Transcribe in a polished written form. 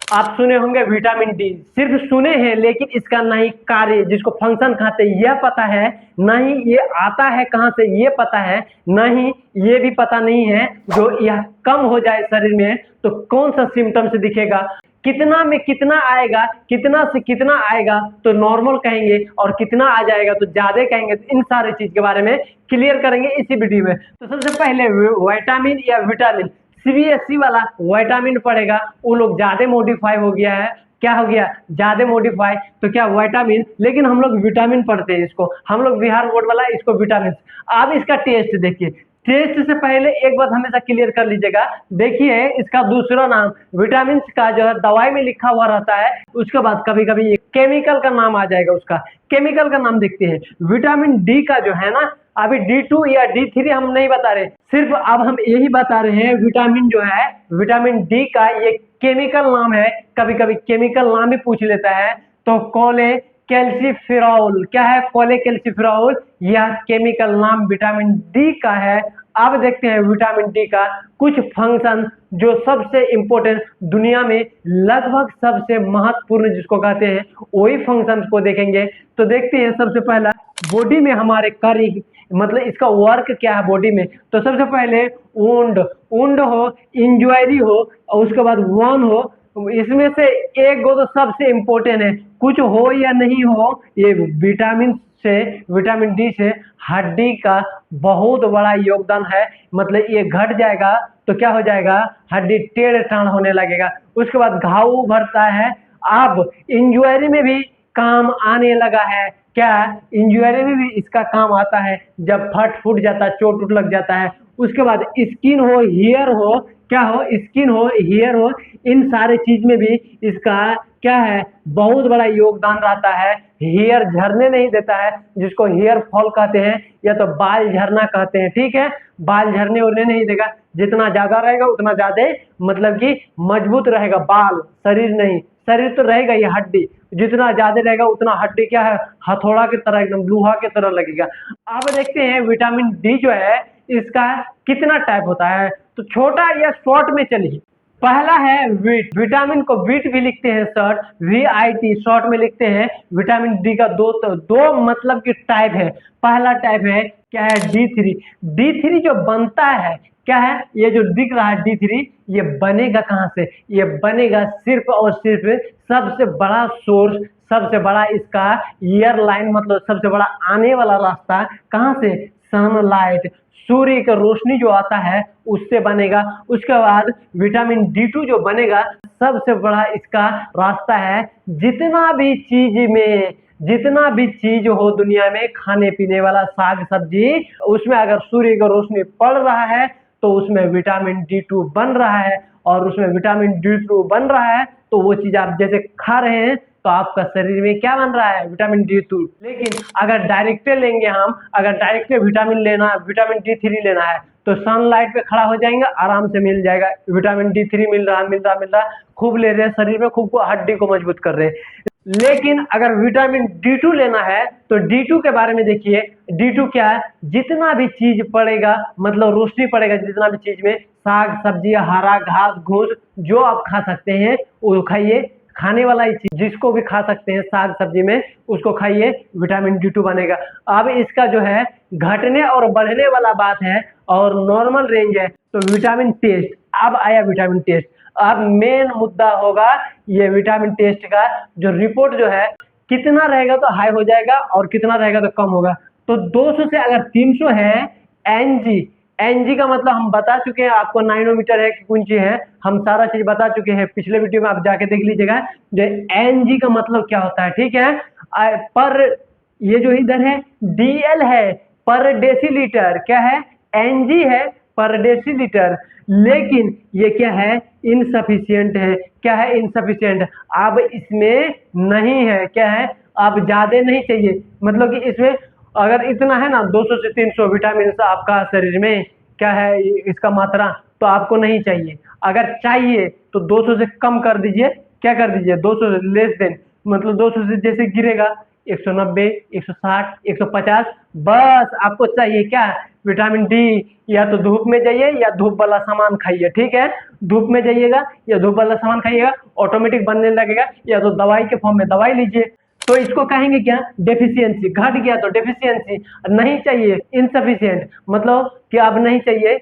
आप सुने होंगे विटामिन डी, सिर्फ सुने हैं लेकिन इसका ना ही कार्य जिसको फंक्शन कहते हैं यह पता है, ना ही ये आता है कहाँ से ये पता है, ना ही ये भी पता नहीं है जो यह कम हो जाए शरीर में तो कौन सा सिम्टम्स दिखेगा, कितना में कितना आएगा, कितना से कितना आएगा तो नॉर्मल कहेंगे और कितना आ जाएगा तो ज्यादा कहेंगे। तो इन सारी चीज के बारे में क्लियर करेंगे इसी वीडियो में। तो सबसे पहले विटामिन या विटामिन, सीबीएसई वाला विटामिन पढ़ेगा वो लोग ज्यादा मॉडिफाई हो गया है, क्या हो गया ज्यादा मॉडिफाई, तो क्या विटामिन, लेकिन हम लोग विटामिन पढ़ते हैं, इसको हम लोग बिहार बोर्ड वाला इसको विटामिन। अब इसका टेस्ट देखिए, टेस्ट से पहले एक बात हमेशा क्लियर कर लीजिएगा, देखिए इसका दूसरा नाम विटामिन का जो है दवाई में लिखा हुआ रहता है, उसके बाद कभी कभी केमिकल का नाम आ जाएगा, उसका केमिकल का नाम देखते हैं। विटामिन डी का जो है ना, अभी D2 या D3 हम नहीं बता रहे, सिर्फ अब हम यही बता रहे हैं विटामिन जो है, विटामिन डी का ये केमिकल नाम है, कभी कभी केमिकल नाम भी पूछ लेता है। तो कोले कैल्सीफेरॉल, क्या है कोले कैल्सीफेरॉल, यह केमिकल नाम विटामिन डी का है। अब देखते हैं विटामिन डी का कुछ फंक्शन जो सबसे इंपॉर्टेंट दुनिया में लगभग सबसे महत्वपूर्ण जिसको कहते हैं वही फंक्शन को देखेंगे। तो देखते हैं सबसे पहला बॉडी में हमारे कार्य, मतलब इसका वर्क क्या है बॉडी में। तो सबसे पहले वुंड, वुंड हो, इंजरी हो और उसके बाद वन हो, इसमें से एक गो तो सबसे इम्पोर्टेंट है, कुछ हो या नहीं हो ये विटामिन से, विटामिन डी से हड्डी का बहुत बड़ा योगदान है। मतलब ये घट जाएगा तो क्या हो जाएगा, हड्डी टेढ़ टाढ़ होने लगेगा, उसके बाद घाव भरता है। अब इंजरी में भी काम आने लगा है, क्या इंजरी में भी इसका काम आता है, जब फट फूट जाता है, चोट उट लग जाता है। उसके बाद स्किन हो, हेयर हो, क्या हो, स्किन हो, हेयर हो, इन सारे चीज में भी इसका क्या है बहुत बड़ा योगदान रहता है। हेयर झरने नहीं देता है, जिसको हेयर फॉल कहते हैं या तो बाल झरना कहते हैं, ठीक है, बाल झरने उड़ने नहीं देगा, जितना ज्यादा रहेगा उतना ज्यादा मतलब कि मजबूत रहेगा बाल, शरीर नहीं, शरीर तो रहेगा ये हड्डी, जितना ज्यादा रहेगा उतना हड्डी क्या है हथौड़ा की तरह एकदम लोहा की तरह लगेगा। अब देखते हैं विटामिन डी जो है इसका कितना टाइप होता है। तो छोटा या शॉर्ट में चलिए, पहला है वीट, विटामिन को वीट भी लिखते हैं शॉर्ट, VIT शॉर्ट में लिखते हैं। विटामिन डी का दो मतलब की टाइप है। पहला टाइप है क्या है D3, D3 जो बनता है क्या है, ये जो दिख रहा है D3, ये बनेगा कहाँ से, ये बनेगा सिर्फ और सिर्फ सबसे बड़ा सोर्स, सबसे बड़ा इसका ईयर लाइन, मतलब सबसे बड़ा आने वाला रास्ता कहाँ से, सनलाइट, सूर्य का रोशनी जो आता है उससे बनेगा। उसके बाद विटामिन D2 जो बनेगा, सबसे बड़ा इसका रास्ता है जितना भी चीज में, जितना भी चीज हो दुनिया में खाने पीने वाला साग सब्जी, उसमें अगर सूर्य का रोशनी पड़ रहा है तो उसमें विटामिन D2 बन रहा है, और उसमें विटामिन D2 बन रहा है तो वो चीज आप जैसे खा रहे हैं तो आपका शरीर में क्या बन रहा है, विटामिन D2। लेकिन अगर डायरेक्ट लेंगे हम, अगर डायरेक्ट विटामिन लेना, विटामिन D3 लेना है तो सनलाइट पे खड़ा हो जाएंगे, आराम से मिल जाएगा, विटामिन D3 मिल रहा मिल रहा मिल रहा, खूब ले रहे हैं शरीर में, खूब हड्डी को मजबूत कर रहे हैं। लेकिन अगर विटामिन D2 लेना है तो D2 के बारे में देखिए, D2 क्या है, जितना भी चीज पड़ेगा, मतलब रोशनी पड़ेगा जितना भी चीज में, साग सब्जी, हरा घास घूस जो आप खा सकते हैं वो खाइए, खाने वाला ही चीज जिसको भी खा सकते हैं साग सब्जी में उसको खाइए, विटामिन D2 बनेगा। अब इसका जो है घटने और बढ़ने वाला बात है और नॉर्मल रेंज है। तो विटामिन टेस्ट, अब आया विटामिन टेस्ट, अब मेन मुद्दा होगा ये विटामिन टेस्ट का, जो रिपोर्ट जो है कितना रहेगा तो हाई हो जाएगा और कितना रहेगा तो कम होगा। तो 200 से अगर 300 है, एनजी, एनजी का मतलब हम बता चुके हैं आपको, नाइनोमीटर है कि कुंची है, हम सारा चीज बता चुके हैं पिछले वीडियो में, आप जाके देख लीजिएगा जो एनजी का मतलब क्या होता है, ठीक है। पर ये जो इधर है DL है, पर डेसीलीटर, क्या है, एनजी है पर डेसीलीटर, लेकिन ये क्या है इनसफिशियंट है, क्या है इनसफिशियंट, अब इसमें नहीं है, क्या है अब ज्यादा नहीं चाहिए, मतलब कि इसमें अगर इतना है ना 200 से 300 विटामिन आपका शरीर में क्या है इसका मात्रा, तो आपको नहीं चाहिए। अगर चाहिए तो 200 से कम कर दीजिए, क्या कर दीजिए 200 से लेस देन, मतलब 200 से जैसे गिरेगा 190, 160, 150, बस आपको चाहिए क्या, विटामिन डी। या तो धूप में जाइए या धूप वाला सामान खाइए, ठीक है। धूप में जाइएगा या धूप वाला सामान खाइएगा, ऑटोमेटिक बनने लगेगा, या तो दवाई के फॉर्म में दवाई लीजिए। तो इसको कहेंगे क्या, डेफिशिएंसी। घट गया तो डेफिशिएंसी, नहीं चाहिए इनसफिशिएंट, मतलब कि अब नहीं चाहिए